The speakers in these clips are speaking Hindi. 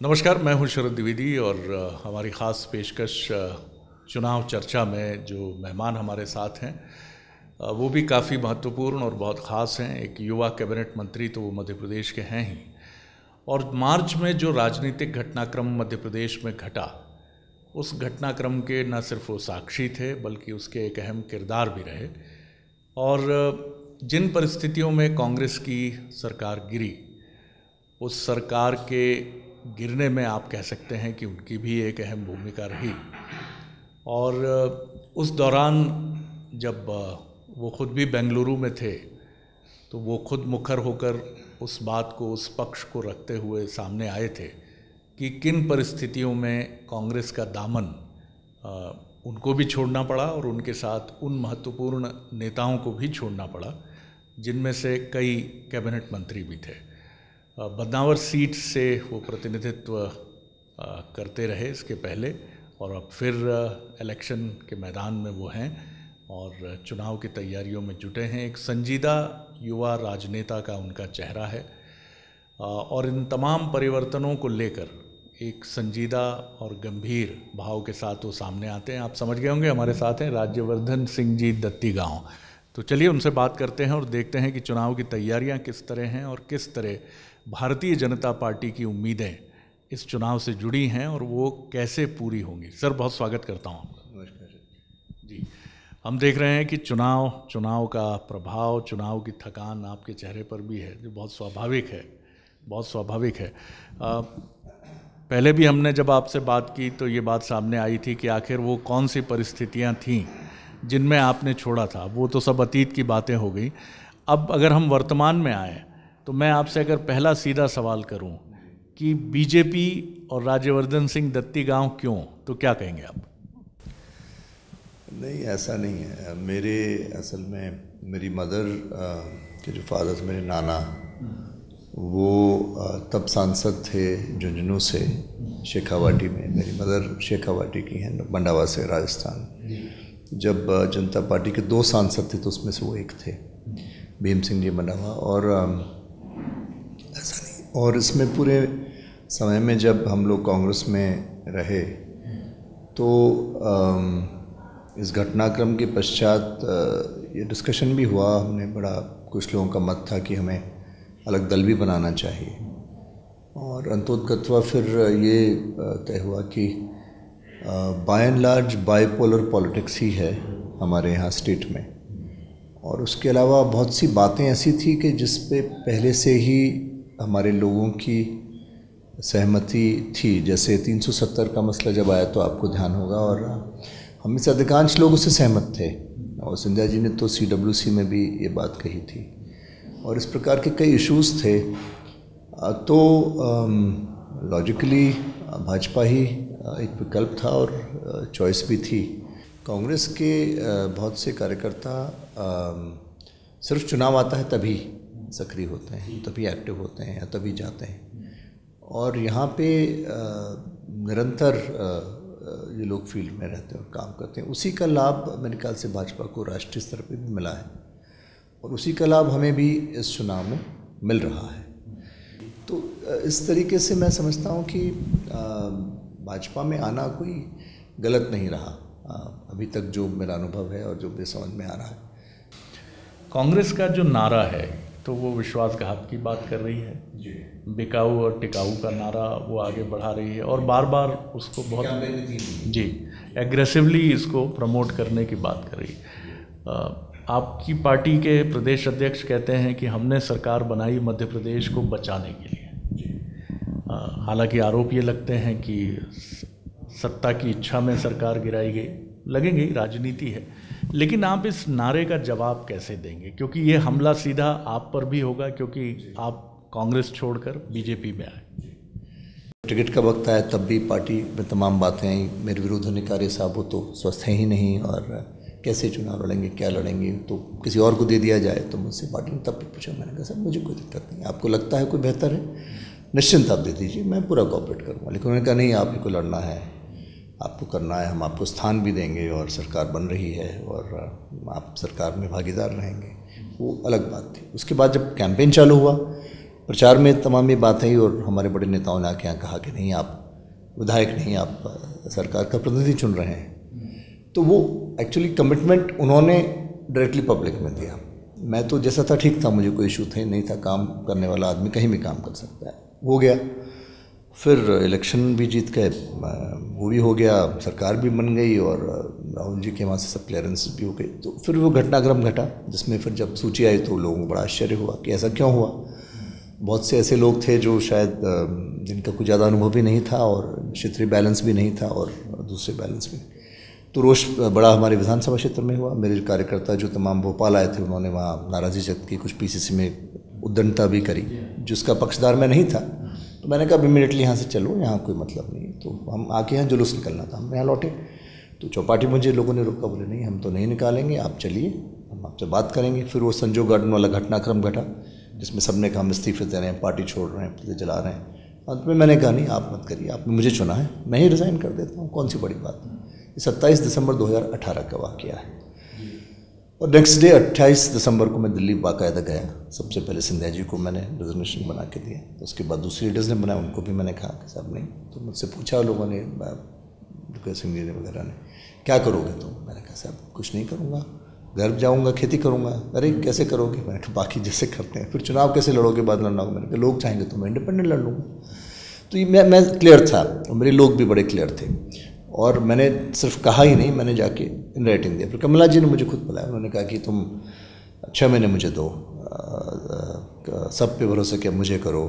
नमस्कार, मैं हूं शरद द्विवेदी और हमारी ख़ास पेशकश चुनाव चर्चा में जो मेहमान हमारे साथ हैं वो भी काफ़ी महत्वपूर्ण और बहुत ख़ास हैं। एक युवा कैबिनेट मंत्री तो वो मध्य प्रदेश के हैं ही, और मार्च में जो राजनीतिक घटनाक्रम मध्य प्रदेश में घटा, उस घटनाक्रम के न सिर्फ वो साक्षी थे बल्कि उसके एक अहम किरदार भी रहे। और जिन परिस्थितियों में कांग्रेस की सरकार गिरी, उस सरकार के गिरने में आप कह सकते हैं कि उनकी भी एक अहम भूमिका रही। और उस दौरान जब वो खुद भी बेंगलुरु में थे तो वो खुद मुखर होकर उस बात को, उस पक्ष को रखते हुए सामने आए थे कि किन परिस्थितियों में कांग्रेस का दामन उनको भी छोड़ना पड़ा और उनके साथ उन महत्वपूर्ण नेताओं को भी छोड़ना पड़ा जिनमें से कई कैबिनेट मंत्री भी थे। बदनावर सीट से वो प्रतिनिधित्व करते रहे इसके पहले, और अब फिर इलेक्शन के मैदान में वो हैं और चुनाव की तैयारियों में जुटे हैं। एक संजीदा युवा राजनेता का उनका चेहरा है और इन तमाम परिवर्तनों को लेकर एक संजीदा और गंभीर भाव के साथ वो सामने आते हैं। आप समझ गए होंगे, हमारे साथ हैं राज्यवर्धन सिंह जी दत्तीगांव। तो चलिए उनसे बात करते हैं और देखते हैं कि चुनाव की तैयारियां किस तरह हैं और किस तरह भारतीय जनता पार्टी की उम्मीदें इस चुनाव से जुड़ी हैं और वो कैसे पूरी होंगी। सर, बहुत स्वागत करता हूँ आपका। नमस्कार जी, हम देख रहे हैं कि चुनाव का प्रभाव, चुनाव की थकान आपके चेहरे पर भी है, जो बहुत स्वाभाविक है, बहुत स्वाभाविक है। पहले भी हमने जब आपसे बात की तो ये बात सामने आई थी कि आखिर वो कौन सी परिस्थितियाँ थीं जिनमें आपने छोड़ा था। वो तो सब अतीत की बातें हो गई। अब अगर हम वर्तमान में आए तो मैं आपसे अगर पहला सीधा सवाल करूं कि बीजेपी और राज्यवर्धन सिंह दत्तीगांव क्यों, तो क्या कहेंगे आप? नहीं, ऐसा नहीं है। असल में मेरी मदर के जो फादर, मेरे नाना, वो तब सांसद थे झुंझुनू से शेखावाटी में। मेरी मदर शेखावाटी की हैं, मंडावा से, राजस्थान। जब जनता पार्टी के 2 सांसद थे तो उसमें से वो एक थे, भीम सिंह जी मंडावा। और ऐसा नहीं, और इसमें पूरे समय में जब हम लोग कांग्रेस में रहे तो इस घटनाक्रम के पश्चात ये डिस्कशन भी हुआ। हमने बड़ा, कुछ लोगों का मत था कि हमें अलग दल भी बनाना चाहिए, और अंतोतगत्वा फिर ये तय हुआ कि by and large bipolar politics ही है हमारे यहाँ स्टेट में। और उसके अलावा बहुत सी बातें ऐसी थी कि जिस पे पहले से ही हमारे लोगों की सहमति थी। जैसे 370 का मसला जब आया तो आपको ध्यान होगा, और हम में से अधिकांश लोग उससे सहमत थे, और सिंधिया जी ने तो CWC में भी ये बात कही थी। और इस प्रकार के कई इश्यूज़ थे। तो लॉजिकली भाजपा ही एक विकल्प था और चॉइस भी थी। कांग्रेस के बहुत से कार्यकर्ता सिर्फ चुनाव आता है तभी सक्रिय होते हैं, तभी एक्टिव होते हैं या तभी जाते हैं, और यहाँ पे निरंतर ये लोग फील्ड में रहते हैं और काम करते हैं। उसी का लाभ मेरे ख्याल से भाजपा को राष्ट्रीय स्तर पे भी मिला है, और उसी का लाभ हमें भी इस चुनाव में मिल रहा है। तो इस तरीके से मैं समझता हूँ कि भाजपा में आना कोई गलत नहीं रहा अभी तक, जो मेरा अनुभव है और जो मुझे समझ में आ रहा है। कांग्रेस का जो नारा है तो वो विश्वासघात की बात कर रही है जी। बिकाऊ और टिकाऊ का नारा वो आगे बढ़ा रही है और बार बार उसको बहुत जी एग्रेसिवली इसको प्रमोट करने की बात कर रही है। आपकी पार्टी के प्रदेश अध्यक्ष कहते हैं कि हमने सरकार बनाई मध्य प्रदेश को बचाने के लिए। हालांकि आरोप ये लगते हैं कि सत्ता की इच्छा में सरकार गिराई गई, लगेंगे, राजनीति है। लेकिन आप इस नारे का जवाब कैसे देंगे, क्योंकि ये हमला सीधा आप पर भी होगा क्योंकि आप कांग्रेस छोड़कर बीजेपी में आए। टिकट का वक्त आया तब भी पार्टी में तमाम बातें आई। मेरे विरोध होने कार्य साहब वो तो स्वस्थ हैं ही नहीं, और कैसे चुनाव लड़ेंगे, क्या लड़ेंगे, तो किसी और को दे दिया जाए। तो मुझसे पार्टी ने तब भी पूछा, मैंने कहा सर मुझे कोई दिक्कत नहीं, आपको लगता है कोई बेहतर है, निश्चिंत आप दे दीजिए, मैं पूरा कोऑपरेट करूँगा। लेकिन उन्होंने कहा नहीं, आप ही को लड़ना है, आपको करना है, हम आपको स्थान भी देंगे और सरकार बन रही है और आप सरकार में भागीदार रहेंगे। वो अलग बात थी। उसके बाद जब कैंपेन चालू हुआ प्रचार में तमाम ये बात है और हमारे बड़े नेताओं ने आके यहाँ कहा कि नहीं, आप विधायक नहीं, आप सरकार का प्रतिनिधि चुन रहे हैं। तो वो एक्चुअली कमिटमेंट उन्होंने डायरेक्टली पब्लिक में दिया। मैं तो जैसा था ठीक था, मुझे कोई इशू थे नहीं था, काम करने वाला आदमी कहीं भी काम कर सकता है, हो गया। फिर इलेक्शन भी जीत गए, वो भी हो गया, सरकार भी बन गई और राहुल जी के वहाँ से सब क्लियरेंस भी हो गई। तो फिर वो घटनाक्रम घटा जिसमें फिर जब सूची आई तो लोगों को बड़ा आश्चर्य हुआ कि ऐसा क्यों हुआ। बहुत से ऐसे लोग थे जो शायद जिनका कुछ ज़्यादा अनुभव भी नहीं था और क्षेत्रीय बैलेंस भी नहीं था और दूसरे बैलेंस भी। तो रोष बड़ा हमारे विधानसभा क्षेत्र में हुआ। मेरे कार्यकर्ता जो तमाम भोपाल आए थे उन्होंने वहाँ नाराज़ी व्यक्त की, कुछ पीसीसी में उद्दंडता भी करी, जिसका पक्षधार मैं नहीं था। तो मैंने कहा इमीडिएटली यहाँ से चलो, यहाँ कोई मतलब नहीं। तो हम आके यहाँ जुलूस निकलना था, हम यहाँ लौटे तो चौपाटी मुझे लोगों ने रोका, बोले नहीं हम तो नहीं निकालेंगे, आप चलिए, हम आपसे बात करेंगे। फिर वो संजो गार्डन वाला घटनाक्रम घटा जिसमें सबने कहा हम इस्तीफे दे रहे हैं, पार्टी छोड़ रहे हैं, पीछे चला रहे हैं। अंत में मैंने कहा नहीं, आप मत करिए, आपने मुझे चुना है, मैं ही रिज़ाइन कर देता हूँ, कौन सी बड़ी बात है। ये 27 दिसंबर 2018 का वाक़या है। और नेक्स्ट डे 28 दिसंबर को मैं दिल्ली बाकायदा गया। सबसे पहले सिंधिया जी को मैंने रिजर्वेशन बना के दिया, तो उसके बाद दूसरे लीडर्स ने बनाया, उनको भी मैंने कहा कि साहब नहीं। तो मुझसे पूछा लोगों ने, सिंह जी वगैरह ने, क्या करोगे तुम? मैंने कहा साहब कुछ नहीं करूँगा, घर जाऊँगा, खेती करूँगा। अरे कैसे करोगे? मैंने कहा बाकी जैसे करते हैं। फिर चुनाव कैसे लड़ोगे? बाद लड़ना होगा। मैंने कहा लोग चाहेंगे तो मैं इंडिपेंडेंट लड़ लूँगा। तो ये मैं क्लियर था और मेरे लोग भी बड़े क्लियर थे। और मैंने सिर्फ कहा ही नहीं, मैंने जाके इन राइटिंग दिया। फिर कमला जी ने मुझे खुद बुलाया, उन्होंने कहा कि तुम 6 महीने मुझे दो, सब पे भरोसा किया, मुझे करो,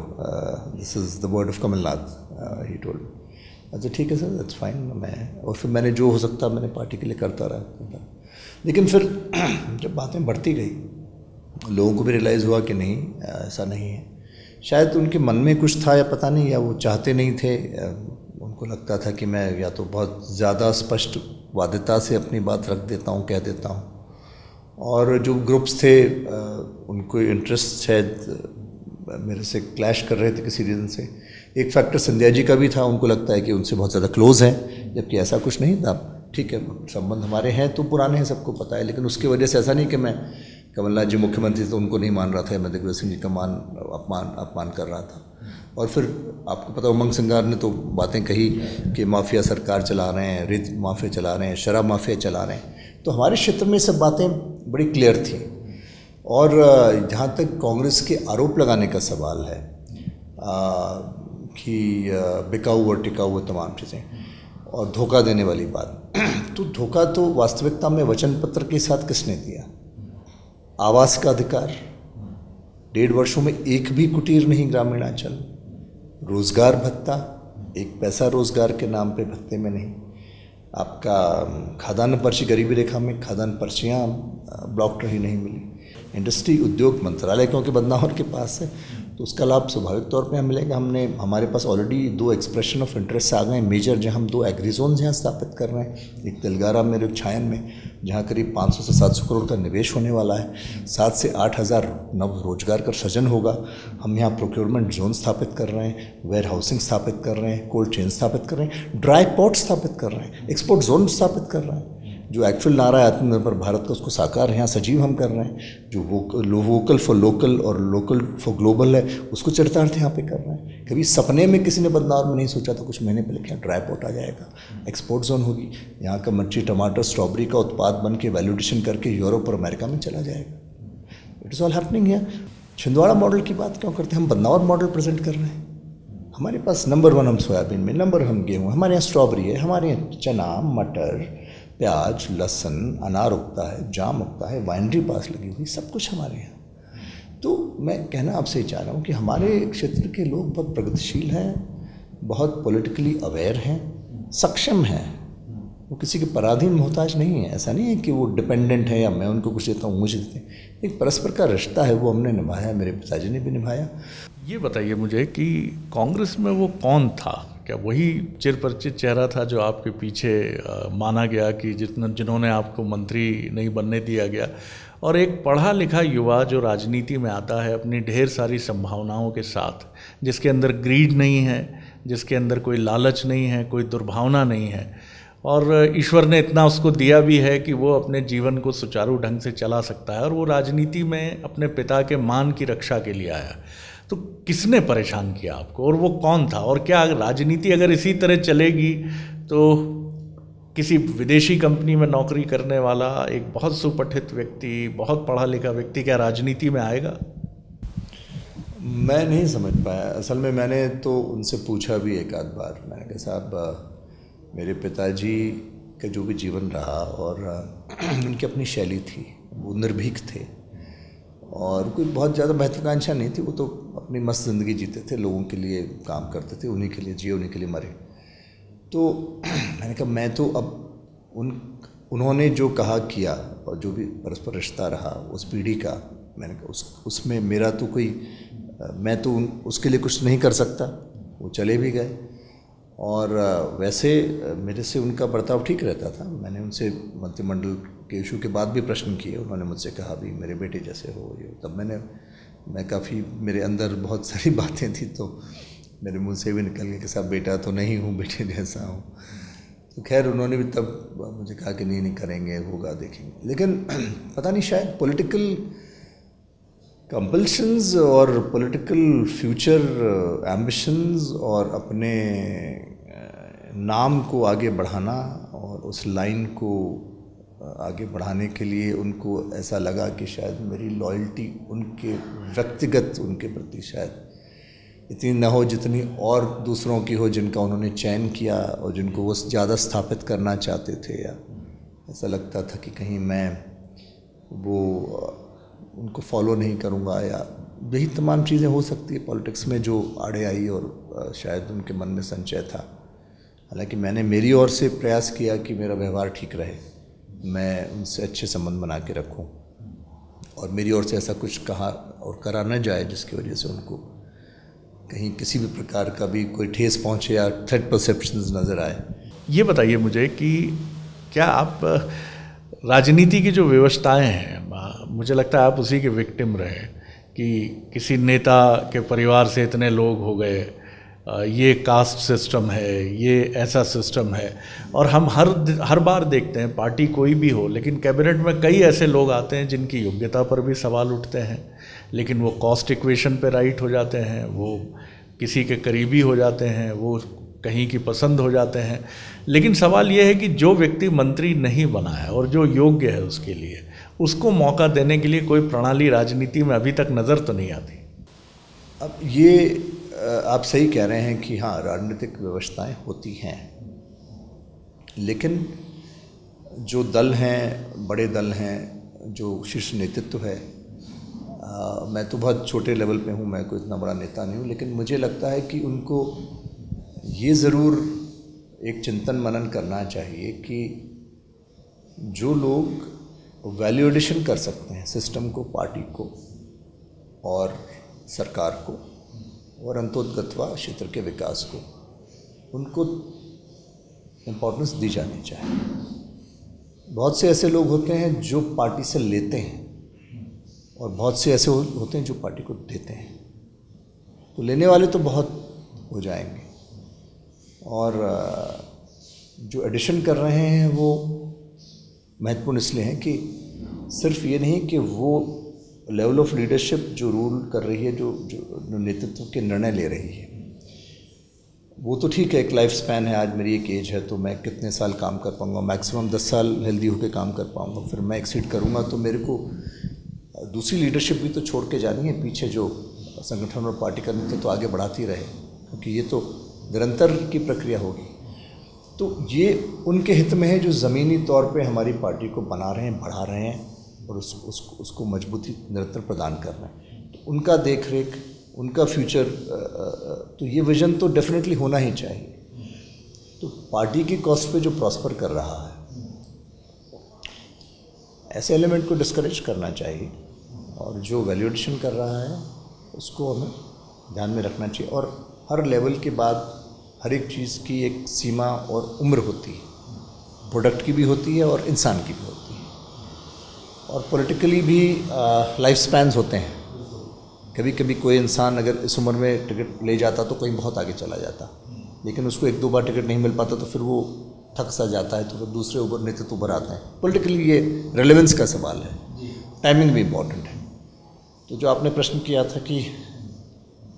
this is the word of Kamal Nath, he told. अच्छा ठीक है सर, दैट्स फाइन। मैं और फिर मैंने जो हो सकता मैंने पार्टी के लिए करता रहा। लेकिन फिर जब बातें बढ़ती गई, लोगों को भी रियलाइज़ हुआ कि नहीं, ऐसा नहीं है। शायद उनके मन में कुछ था या पता नहीं, या वो चाहते नहीं थे। उनको लगता था कि मैं या तो बहुत ज़्यादा स्पष्ट वादिता से अपनी बात रख देता हूँ, कह देता हूँ, और जो ग्रुप्स थे उनको इंटरेस्ट शायद मेरे से क्लैश कर रहे थे किसी रीज़न से। एक फैक्टर सिंधिया जी का भी था, उनको लगता है कि उनसे बहुत ज़्यादा क्लोज़ हैं, जबकि ऐसा कुछ नहीं था। ठीक है, संबंध हमारे हैं तो पुराने हैं, सबको पता है, लेकिन उसकी वजह से ऐसा नहीं कि मैं कमलनाथ जी मुख्यमंत्री तो उनको नहीं मान रहा था, मैं दिग्विजय सिंह जी का अपमान कर रहा था। और फिर आपको पता, उमंग सिंगार ने तो बातें कही कि माफिया सरकार चला रहे हैं, रेत माफिया चला रहे हैं, शराब माफिया चला रहे हैं। तो हमारे क्षेत्र में सब बातें बड़ी क्लियर थी। और जहाँ तक कांग्रेस के आरोप लगाने का सवाल है कि बिकाऊ और टिकाऊ तमाम चीज़ें और धोखा देने वाली बात, तो धोखा तो वास्तविकता में वचन पत्र के साथ किसने दिया? आवास का अधिकार, 1.5 वर्षों में एक भी कुटीर नहीं ग्रामीणांचल। रोजगार भत्ता, 1 पैसा रोजगार के नाम पे भत्ते में नहीं। आपका खाद्यान्न पर्ची, गरीबी रेखा में खाद्यान्न पर्चियाँ ब्लॉक ही नहीं मिली। इंडस्ट्री उद्योग मंत्रालय क्योंकि बदनावर के पास है, तो उसका लाभ स्वाभाविक तौर पे हमें मिलेगा। हमारे पास ऑलरेडी 2 एक्सप्रेशन ऑफ इंटरेस्ट आ गए मेजर, जहाँ हम 2 एग्री जोन्स यहाँ स्थापित कर रहे हैं, एक तेलगारा में और एक छायन में, जहाँ करीब 500 से 700 करोड़ का निवेश होने वाला है। 7 से 8 हज़ार नव रोजगार का सृजन होगा। हम यहाँ प्रोक्योरमेंट जोन स्थापित कर रहे हैं, वेयर हाउसिंग स्थापित कर रहे हैं, कोल्ड चेन स्थापित कर रहे हैं, ड्राई पोर्ट स्थापित कर रहे हैं, एक्सपोर्ट जोन स्थापित कर रहे हैं। जो एक्चुअल नारा है आत्मनिर्भर भारत का, उसको साकार यहाँ सजीव हम कर रहे हैं। जो वोकल फॉर लोकल और लोकल फॉर ग्लोबल है, उसको चरितार्थ यहाँ पे कर रहे हैं। कभी सपने में किसी ने बदनावर में नहीं सोचा था कुछ महीने पहले क्या ड्राई पोर्ट आ जाएगा, एक्सपोर्ट जोन होगी, यहाँ का मिर्ची, टमाटर, स्ट्रॉबेरी का उत्पाद बन के वैल्यूडेशन करके यूरोप और अमेरिका में चला जाएगा। इट इज़ ऑल हैपनिंग है। छिंदवाड़ा मॉडल की बात क्यों करते हैं? हम बदनावर मॉडल प्रेजेंट कर रहे हैं। हमारे पास नंबर 1 हम सोयाबीन में, नंबर हम गेहूँ, हमारे यहाँ स्ट्रॉबेरी है, हमारे यहाँ चना, मटर, प्याज, लहसुन, अनार उगता है, जाम उगता है, वाइनरी पास लगी हुई, सब कुछ हमारे यहाँ। तो मैं कहना आपसे चाह रहा हूँ कि हमारे क्षेत्र के लोग बहुत प्रगतिशील हैं, बहुत पॉलिटिकली अवेयर हैं, सक्षम हैं। वो किसी के पराधीन मोहताज नहीं है। ऐसा नहीं है कि वो डिपेंडेंट है या मैं उनको कुछ देता हूँ मुझे देते हैं। एक परस्पर का रिश्ता है, वो हमने निभाया, मेरे पिताजी ने भी निभाया। ये बताइए मुझे कि कांग्रेस में वो कौन था? क्या वही चिरपरिचित चेहरा था जो आपके पीछे माना गया कि जिन्होंने आपको मंत्री नहीं बनने दिया गया, और एक पढ़ा लिखा युवा जो राजनीति में आता है अपनी ढेर सारी संभावनाओं के साथ, जिसके अंदर ग्रीड नहीं है, जिसके अंदर कोई लालच नहीं है, कोई दुर्भावना नहीं है, और ईश्वर ने इतना उसको दिया भी है कि वो अपने जीवन को सुचारू ढंग से चला सकता है, और वो राजनीति में अपने पिता के मान की रक्षा के लिए आया। तो किसने परेशान किया आपको, और वो कौन था? और क्या राजनीति अगर इसी तरह चलेगी तो किसी विदेशी कंपनी में नौकरी करने वाला एक बहुत सुपठित व्यक्ति, बहुत पढ़ा लिखा व्यक्ति क्या राजनीति में आएगा? मैं नहीं समझ पाया। असल में मैंने तो उनसे पूछा भी एक आध बार, मैंने कहा साहब मेरे पिताजी का जो भी जीवन रहा और उनकी अपनी शैली थी, वो निर्भीक थे और कोई बहुत ज़्यादा महत्वाकांक्षा नहीं थी। वो तो अपनी मस्त ज़िंदगी जीते थे, लोगों के लिए काम करते थे, उन्हीं के लिए जिए, उन्हीं के लिए मरे। तो मैंने कहा मैं तो अब उन्होंने जो कहा किया और जो भी परस्पर रिश्ता रहा उस पीढ़ी का, मैंने कहा उसमें मेरा तो कोई, मैं तो उसके लिए कुछ नहीं कर सकता। वो चले भी गए और वैसे मेरे से उनका बर्ताव ठीक रहता था। मैंने उनसे मंत्रिमंडल के इशू के बाद भी प्रश्न किए, उन्होंने मुझसे कहा भी मेरे बेटे जैसे हो ये। तब मैं काफ़ी, मेरे अंदर बहुत सारी बातें थी तो मेरे मुंह से भी निकल गया कि साहब बेटा तो नहीं हूँ, बेटे जैसा हूँ। तो खैर उन्होंने भी तब मुझे कहा कि नहीं करेंगे, होगा, देखेंगे। लेकिन पता नहीं, शायद पॉलिटिकल कंपल्शंस और पॉलिटिकल फ्यूचर एम्बिशंस और अपने नाम को आगे बढ़ाना और उस लाइन को आगे बढ़ाने के लिए उनको ऐसा लगा कि शायद मेरी लॉयल्टी उनके व्यक्तिगत उनके प्रति शायद इतनी न हो जितनी और दूसरों की हो, जिनका उन्होंने चयन किया और जिनको वो ज़्यादा स्थापित करना चाहते थे। या ऐसा लगता था कि कहीं मैं वो उनको फॉलो नहीं करूँगा, या यही तमाम चीज़ें हो सकती है पॉलिटिक्स में जो आड़े आई और शायद उनके मन में संचय था। हालांकि मैंने मेरी ओर से प्रयास किया कि मेरा व्यवहार ठीक रहे, मैं उनसे अच्छे संबंध बना के रखूं और मेरी ओर से ऐसा कुछ कहा और करा न जाए जिसकी वजह से उनको कहीं किसी भी प्रकार का भी कोई ठेस पहुंचे या थ्रेट परसेप्शंस नज़र आए। ये बताइए मुझे कि क्या आप राजनीति की जो व्यवस्थाएं हैं, मुझे लगता है आप उसी के विक्टिम रहे कि किसी नेता के परिवार से इतने लोग हो गए, ये कास्ट सिस्टम है, ये ऐसा सिस्टम है, और हम हर बार देखते हैं पार्टी कोई भी हो, लेकिन कैबिनेट में कई ऐसे लोग आते हैं जिनकी योग्यता पर भी सवाल उठते हैं, लेकिन वो कॉस्ट इक्वेशन पे राइट हो जाते हैं, वो किसी के करीबी हो जाते हैं, वो कहीं की पसंद हो जाते हैं। लेकिन सवाल ये है कि जो व्यक्ति मंत्री नहीं बना है और जो योग्य है उसके लिए, उसको मौका देने के लिए कोई प्रणाली राजनीति में अभी तक नज़र तो नहीं आती। अब ये आप सही कह रहे हैं कि हाँ, राजनीतिक व्यवस्थाएं होती हैं, लेकिन जो दल हैं, बड़े दल हैं, जो शीर्ष नेतृत्व है, मैं तो बहुत छोटे लेवल पे हूँ, मैं कोई इतना बड़ा नेता नहीं हूँ, लेकिन मुझे लगता है कि उनको ये ज़रूर एक चिंतन मनन करना चाहिए कि जो लोग वैल्यू एडिशन कर सकते हैं सिस्टम को, पार्टी को और सरकार को और अंतोदगत्वा क्षेत्र के विकास को, उनको इम्पोर्टेंस दी जानी चाहिए। बहुत से ऐसे लोग होते हैं जो पार्टी से लेते हैं और बहुत से ऐसे होते हैं जो पार्टी को देते हैं। तो लेने वाले तो बहुत हो जाएंगे और जो एडिशन कर रहे हैं वो महत्वपूर्ण इसलिए हैं कि सिर्फ ये नहीं कि वो लेवल ऑफ लीडरशिप जो रूल कर रही है, जो नेतृत्व के निर्णय ले रही है, वो तो ठीक है, एक लाइफ स्पैन है। आज मेरी एक एज है तो मैं कितने साल काम कर पाऊँगा, मैक्सिमम 10 साल हेल्दी होकर काम कर पाऊँगा, फिर मैं एक्सीड करूँगा तो मेरे को दूसरी लीडरशिप भी तो छोड़ के जानी है पीछे, जो संगठन और पार्टी का नेतृत्व तो आगे बढ़ाती रहे, क्योंकि ये तो निरंतर की प्रक्रिया होगी। तो ये उनके हित में है जो ज़मीनी तौर पे हमारी पार्टी को बना रहे हैं, बढ़ा रहे हैं और उसको मजबूती निरंतर प्रदान कर रहे हैं। तो उनका देख रेख, उनका फ्यूचर, तो ये विज़न तो डेफिनेटली होना ही चाहिए। तो पार्टी की कॉस्ट पे जो प्रॉस्पर कर रहा है, ऐसे एलिमेंट को डिस्करेज करना चाहिए और जो वैल्यूएशन कर रहा है उसको हमें ध्यान में रखना चाहिए। और हर लेवल के बाद हर एक चीज़ की एक सीमा और उम्र होती है, प्रोडक्ट की भी होती है और इंसान की भी होती है, और पॉलिटिकली भी लाइफ स्पैन्स होते हैं। कभी कभी कोई इंसान अगर इस उम्र में टिकट ले जाता तो कहीं बहुत आगे चला जाता, लेकिन उसको 1-2 बार टिकट नहीं मिल पाता तो फिर वो थक सा जाता है तो फिर दूसरे ऊपर नेतृत्व उभर आते हैं। पॉलिटिकली ये रेलेवेंस का सवाल है, टाइमिंग भी इम्पॉर्टेंट है। तो जो आपने प्रश्न किया था कि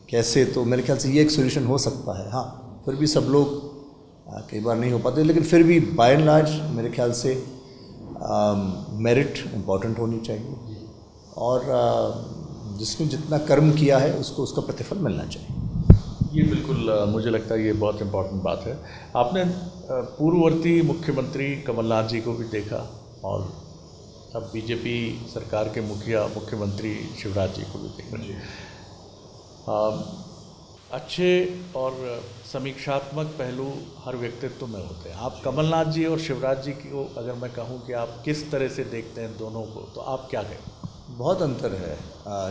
कैसे, तो मेरे ख्याल से ये एक सोल्यूशन हो सकता है। हाँ, फिर भी सब लोग कई बार नहीं हो पाते, लेकिन फिर भी बाय एंड लार्ज मेरे ख्याल से मेरिट इम्पॉर्टेंट होनी चाहिए और जिसने जितना कर्म किया है उसको उसका प्रतिफल मिलना चाहिए। ये बिल्कुल मुझे लगता है ये बहुत इम्पोर्टेंट बात है। आपने पूर्ववर्ती मुख्यमंत्री कमलनाथ जी को भी देखा और अब बीजेपी सरकार के मुख्यमंत्री शिवराज जी को भी देखा। अच्छे और समीक्षात्मक पहलू हर व्यक्तित्व में होते हैं। आप कमलनाथ जी और शिवराज जी को अगर मैं कहूं कि आप किस तरह से देखते हैं दोनों को, तो आप क्या कहें? बहुत अंतर है,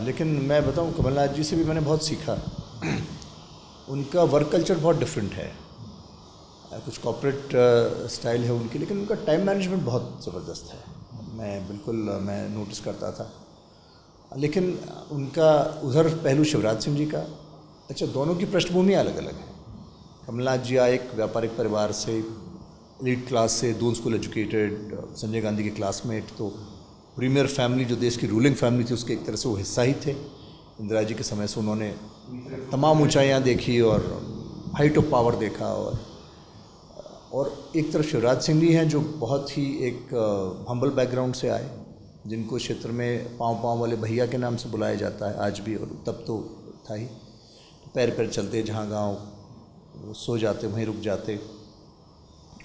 लेकिन मैं बताऊं कमलनाथ जी से भी मैंने बहुत सीखा। उनका वर्क कल्चर बहुत डिफरेंट है, कुछ कॉर्पोरेट स्टाइल है उनकी, लेकिन उनका टाइम मैनेजमेंट बहुत ज़बरदस्त है। मैं नोटिस करता था। लेकिन उनका उधर पहलू शिवराज सिंह जी का, अच्छा, दोनों की पृष्ठभूमि अलग अलग है। कमलनाथ जी आए एक व्यापारिक परिवार से, एलीट क्लास से, 2 स्कूल एजुकेटेड, संजय गांधी के क्लासमेट, तो प्रीमियर फैमिली जो देश की रूलिंग फैमिली थी उसके एक तरह से वो हिस्सा ही थे। इंदिरा जी के समय से उन्होंने तमाम ऊंचाइयां देखी और हाइट ऑफ पावर देखा। और एक तरफ शिवराज सिंह जी हैं जो बहुत ही एक हम्बल बैकग्राउंड से आए, जिनको क्षेत्र में पाँव वाले भैया के नाम से बुलाया जाता है आज भी, और तब तो था ही। पैर पैर चलते, जहाँ गांव सो जाते वहीं रुक जाते,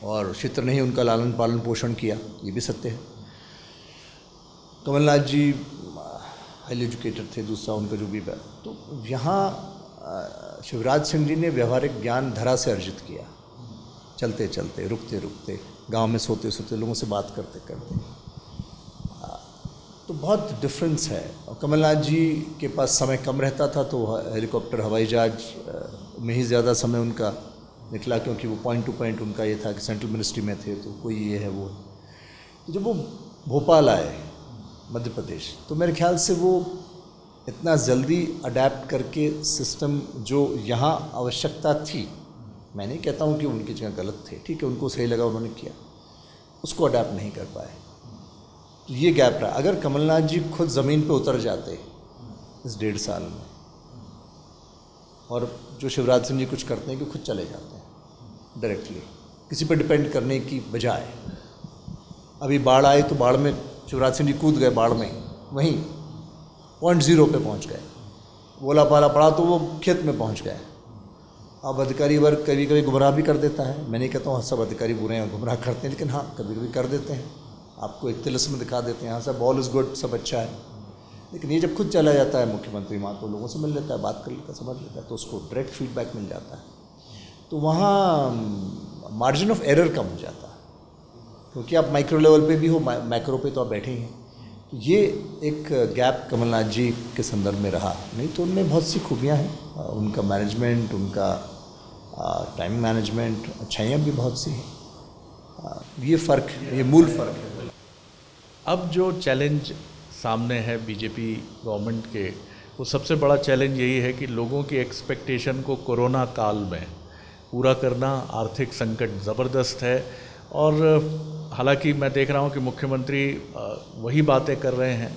और क्षेत्र ने ही उनका लालन पालन पोषण किया, ये भी सत्य है। कमलनाथ जी हाईली एजुकेटेड थे, दूसरा उनका जो भी है। तो यहाँ शिवराज सिंह जी ने व्यवहारिक ज्ञान धरा से अर्जित किया, चलते चलते, रुकते रुकते, गांव में सोते सोते, लोगों से बात करते करते। तो बहुत डिफरेंस है। और कमलनाथ जी के पास समय कम रहता था तो हेलीकॉप्टर, हवाई जहाज में ही ज़्यादा समय उनका निकला, क्योंकि वो पॉइंट टू पॉइंट उनका ये था कि सेंट्रल मिनिस्ट्री में थे, तो कोई ये है वो है। तो जब वो भोपाल आए मध्य प्रदेश, तो मेरे ख्याल से वो इतना जल्दी अडेप्ट करके सिस्टम जो यहाँ आवश्यकता थी, मैं नहीं कहता हूँ कि उनकी जगह गलत थे, ठीक है, उनको सही लगा उन्होंने किया, उसको अडेप्ट नहीं कर पाए। तो ये गैप रहा। अगर कमलनाथ जी खुद ज़मीन पे उतर जाते इस 1.5 साल में, और जो शिवराज सिंह जी कुछ करते हैं कि खुद चले जाते हैं डायरेक्टली, किसी पर डिपेंड करने की बजाय। अभी बाढ़ आई तो बाढ़ में शिवराज सिंह जी कूद गए, बाढ़ में वहीं पॉइंट 0 पे पहुंच गए, बोला पाला पड़ा तो वो खेत में पहुंच गए। अब अधिकारी वर्ग कभी कभी गुमराह भी कर देता है। मैं नहीं कहता हूँ सब अधिकारी बुरे हैं, गुमराह करते हैं, लेकिन हाँ कभी कभी कर देते हैं, आपको एक तिलिस्म दिखा देते हैं, हाँ सब ऑल इज़ गुड, सब अच्छा है। लेकिन ये जब खुद चला जाता है मुख्यमंत्री वहाँ, तो लोगों से मिल लेता है, बात कर लेता है, समझ लेता है, तो उसको डायरेक्ट फीडबैक मिल जाता है। तो वहाँ मार्जिन ऑफ एरर कम हो जाता है, क्योंकि आप माइक्रो लेवल पे भी हो, मैक्रो पे तो आप बैठे ही हैं। तो ये एक गैप कमलनाथ जी के संदर्भ में रहा। नहीं तो उनमें बहुत सी खूबियाँ हैं, उनका मैनेजमेंट, उनका टाइम मैनेजमेंट, अच्छाइयाँ भी बहुत सी हैं। ये फ़र्क, ये मूल फ़र्क है। अब जो चैलेंज सामने है बीजेपी गवर्नमेंट के, वो सबसे बड़ा चैलेंज यही है कि लोगों की एक्सपेक्टेशन को कोरोना काल में पूरा करना। आर्थिक संकट ज़बरदस्त है, और हालांकि मैं देख रहा हूं कि मुख्यमंत्री वही बातें कर रहे हैं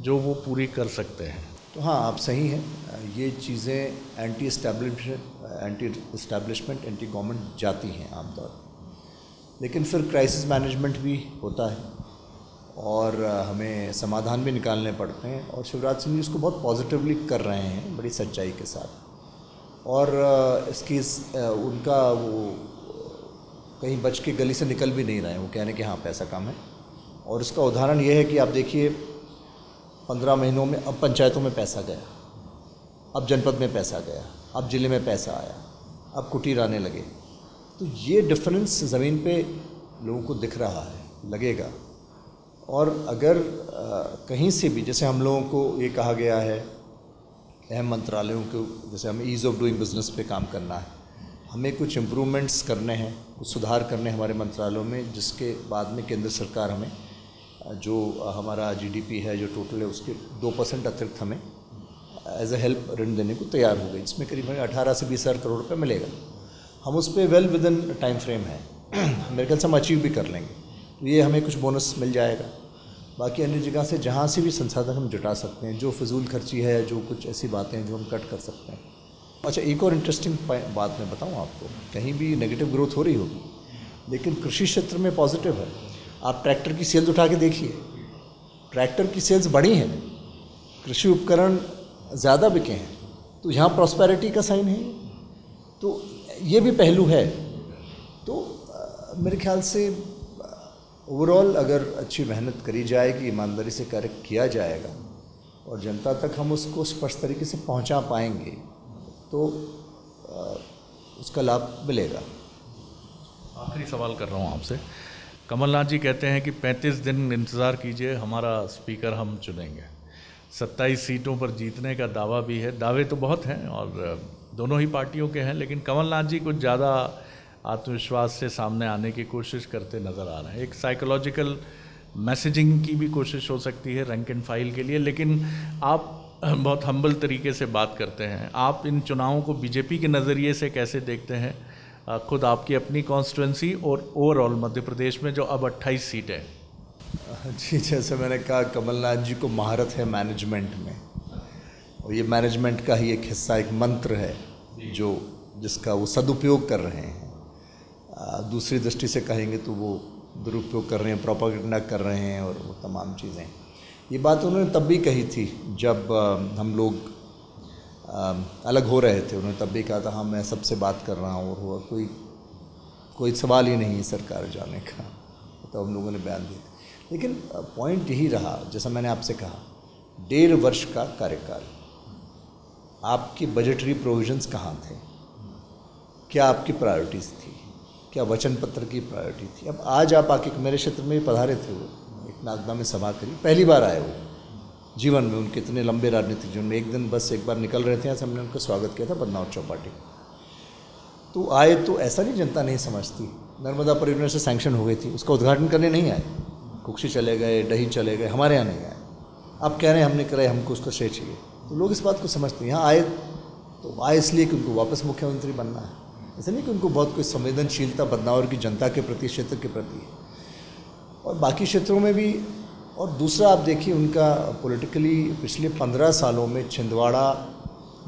जो वो पूरी कर सकते हैं। तो हाँ, आप सही हैं, ये चीज़ें एंटी इस्टेब्लिशमेंट, एंटी गवर्नमेंट जाती हैं आमतौर पर, लेकिन फिर क्राइसिस मैनेजमेंट भी होता है और हमें समाधान भी निकालने पड़ते हैं। और शिवराज सिंह जी इसको बहुत पॉजिटिवली कर रहे हैं, बड़ी सच्चाई के साथ। और इसकी उनका वो कहीं बच के गली से निकल भी नहीं रहे हैं, वो कह रहे हैं कि हाँ पैसा कम है। और इसका उदाहरण ये है कि आप देखिए 15 महीनों में अब पंचायतों में पैसा गया, अब जनपद में पैसा गया, अब ज़िले में पैसा आया, अब कुटीर आने लगे। तो ये डिफरेंस ज़मीन पे लोगों को दिख रहा है, लगेगा। और अगर कहीं से भी, जैसे हम लोगों को ये कहा गया है अहम मंत्रालयों को, जैसे हमें ईज़ ऑफ डूइंग बिज़नेस पे काम करना है, हमें कुछ इम्प्रूवमेंट्स करने हैं, कुछ सुधार करने हैं हमारे मंत्रालयों में, जिसके बाद में केंद्र सरकार हमें जो हमारा जीडीपी है, जो टोटल है, उसके 2% अतिरिक्त हमें एज ए हेल्प ऋण देने को तैयार हो गई, जिसमें करीब 18 से 20 हज़ार करोड़ रुपये मिलेगा। हम उस पर well with in time frame है, मेरे ख्याल से हम अचीव भी कर लेंगे, तो ये हमें कुछ बोनस मिल जाएगा। बाकी अन्य जगह से जहाँ से भी संसाधन हम जुटा सकते हैं, जो फिजूल खर्ची है, जो कुछ ऐसी बातें हैं जो हम कट कर सकते हैं। अच्छा, एक और इंटरेस्टिंग बात मैं बताऊँ आपको, कहीं भी नेगेटिव ग्रोथ हो रही होगी लेकिन कृषि क्षेत्र में पॉजिटिव है। आप ट्रैक्टर की सेल्स उठा के देखिए, ट्रैक्टर की सेल्स बढ़ी हैं, कृषि उपकरण ज़्यादा बिके हैं, तो यहाँ प्रॉस्पेरिटी का साइन है। तो ये भी पहलू है। तो मेरे ख्याल से ओवरऑल अगर अच्छी मेहनत करी जाएगी, ईमानदारी से कार्य किया जाएगा और जनता तक हम उसको स्पष्ट तरीके से पहुंचा पाएंगे तो उसका लाभ मिलेगा। आखिरी सवाल कर रहा हूँ आपसे। कमलनाथ जी कहते हैं कि 35 दिन इंतज़ार कीजिए, हमारा स्पीकर हम चुनेंगे। 27 सीटों पर जीतने का दावा भी है। दावे तो बहुत हैं और दोनों ही पार्टियों के हैं, लेकिन कमलनाथ जी कुछ ज़्यादा आत्मविश्वास से सामने आने की कोशिश करते नज़र आ रहे हैं। एक साइकोलॉजिकल मैसेजिंग की भी कोशिश हो सकती है रैंक एंड फाइल के लिए, लेकिन आप बहुत हम्बल तरीके से बात करते हैं। आप इन चुनावों को बीजेपी के नज़रिए से कैसे देखते हैं, खुद आपकी अपनी कॉन्स्टिट्यूंसी और ओवरऑल मध्य प्रदेश में जो अब 28 सीटें हैं? जी, जैसे मैंने कहा, कमलनाथ जी को महारत है मैनेजमेंट में, और ये मैनेजमेंट का ही एक हिस्सा, एक मंत्र है जिसका वो सदुपयोग कर रहे हैं। दूसरी दृष्टि से कहेंगे तो वो दुरुपयोग कर रहे हैं, प्रोपेगेंडा कर रहे हैं और वो तमाम चीज़ें। ये बात उन्होंने तब भी कही थी जब हम लोग अलग हो रहे थे। उन्होंने तब भी कहा था, हाँ मैं सबसे बात कर रहा हूँ और कोई सवाल ही नहीं है सरकार जाने का, तो हम लोगों ने बयान दिया। लेकिन पॉइंट यही रहा, जैसा मैंने आपसे कहा, 1.5 वर्ष का कार्यकाल, आपकी बजटरी प्रोविजंस कहाँ थे, क्या आपकी प्रायोरिटीज़ थी, क्या वचन पत्र की प्रायोरिटी थी। अब आज आप आके मेरे क्षेत्र में पधारे थे, वो एक नागदा में सभा करी, पहली बार आए वो जीवन में, उनके इतने लंबे राजनीतिक जीवन में। एक दिन बस एक बार निकल रहे थे यहाँ से, हमने उनका स्वागत किया था बदनाव चौपाटी। तो आए तो ऐसा नहीं जनता नहीं समझती। नर्मदा परियोजना से सैंक्शन हो गई थी, उसका उद्घाटन करने नहीं आए, कुक्षी चले गए, डही चले गए, हमारे यहाँ नहीं आए। आप कह रहे हैं हमने कराए, हमको उसका श्रेय चाहिए। तो लोग इस बात को समझते हैं। यहाँ आए तो आए इसलिए कि उनको वापस मुख्यमंत्री बनना है, ऐसा नहीं कि उनको बहुत कोई संवेदनशीलता बदनावर की जनता के प्रति, क्षेत्र के प्रति है। और बाकी क्षेत्रों में भी। और दूसरा आप देखिए, उनका पॉलिटिकली पिछले 15 सालों में छिंदवाड़ा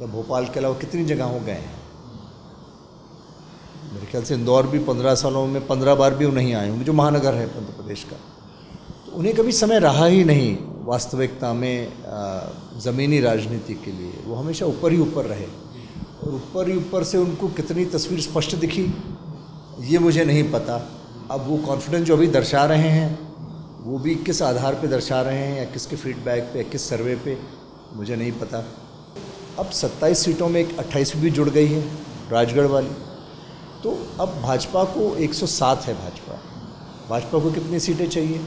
या भोपाल के अलावा कितनी जगहों गए हैं। मेरे ख्याल से इंदौर भी 15 सालों में 15 बार भी वो नहीं आए होंगे, जो महानगर है मध्य प्रदेश का। तो उन्हें कभी समय रहा ही नहीं वास्तविकता में ज़मीनी राजनीति के लिए। वो हमेशा ऊपर ही ऊपर रहे, और ऊपर ही ऊपर से उनको कितनी तस्वीर स्पष्ट दिखी ये मुझे नहीं पता। अब वो कॉन्फिडेंस जो अभी दर्शा रहे हैं, वो भी किस आधार पे दर्शा रहे हैं, या किसके फीडबैक पे, या किस सर्वे पे, मुझे नहीं पता। अब 27 सीटों में एक 28 भी जुड़ गई है, राजगढ़ वाली। तो अब भाजपा को 107 है। भाजपा को कितनी सीटें चाहिए?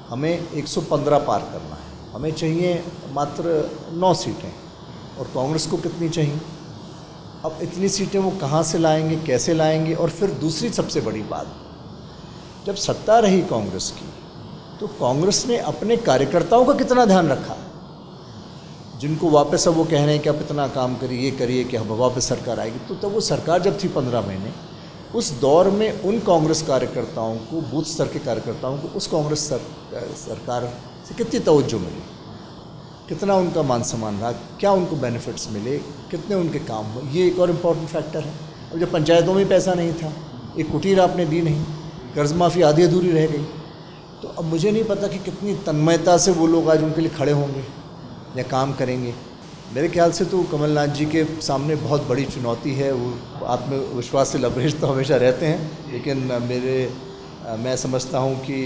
हमें 115 पार करना है, हमें चाहिए मात्र 9 सीटें। और कांग्रेस को कितनी चाहिए? अब इतनी सीटें वो कहाँ से लाएंगे, कैसे लाएंगे? और फिर दूसरी सबसे बड़ी बात, जब सत्ता रही कांग्रेस की, तो कांग्रेस ने अपने कार्यकर्ताओं का कितना ध्यान रखा, जिनको वापस अब वो कह रहे हैं कि आप इतना काम करिए, ये करिए कि अब वापस सरकार आएगी। तो तब वो सरकार जब थी 15 महीने, उस दौर में उन कांग्रेस कार्यकर्ताओं को, बूथ स्तर के कार्यकर्ताओं को उस कांग्रेस सरकार से कितनी तवज्जो मिली, कितना उनका मान सम्मान रहा, क्या उनको बेनिफिट्स मिले, कितने उनके काम हुए, ये एक और इम्पॉर्टेंट फैक्टर है। अब जब पंचायतों में पैसा नहीं था, एक कुटीर आपने दी नहीं, कर्ज माफ़ी आधी अधूरी रह गई, तो अब मुझे नहीं पता कि कितनी तन्मयता से वो लोग आज उनके लिए खड़े होंगे या काम करेंगे। मेरे ख्याल से तो कमलनाथ जी के सामने बहुत बड़ी चुनौती है। वो आत्मविश्वास से लबरेज तो हमेशा रहते हैं, लेकिन मैं समझता हूँ कि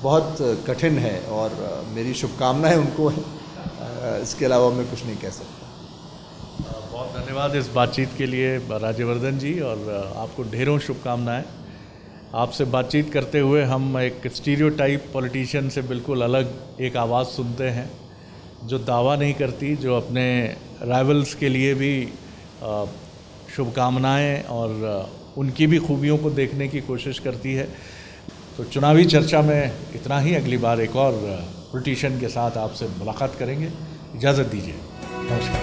बहुत कठिन है, और मेरी शुभकामनाएं उनको है। इसके अलावा मैं कुछ नहीं कह सकता। बहुत धन्यवाद इस बातचीत के लिए राज्यवर्धन जी, और आपको ढेरों शुभकामनाएं। आपसे बातचीत करते हुए हम एक स्टीरियोटाइप पॉलिटिशियन से बिल्कुल अलग एक आवाज़ सुनते हैं, जो दावा नहीं करती, जो अपने राइवल्स के लिए भी शुभकामनाएं और उनकी भी खूबियों को देखने की कोशिश करती है। तो चुनावी चर्चा में इतना ही। अगली बार एक और पॉलिटिशियन के साथ आपसे मुलाकात करेंगे। इजाज़त दीजिए, नमस्कार।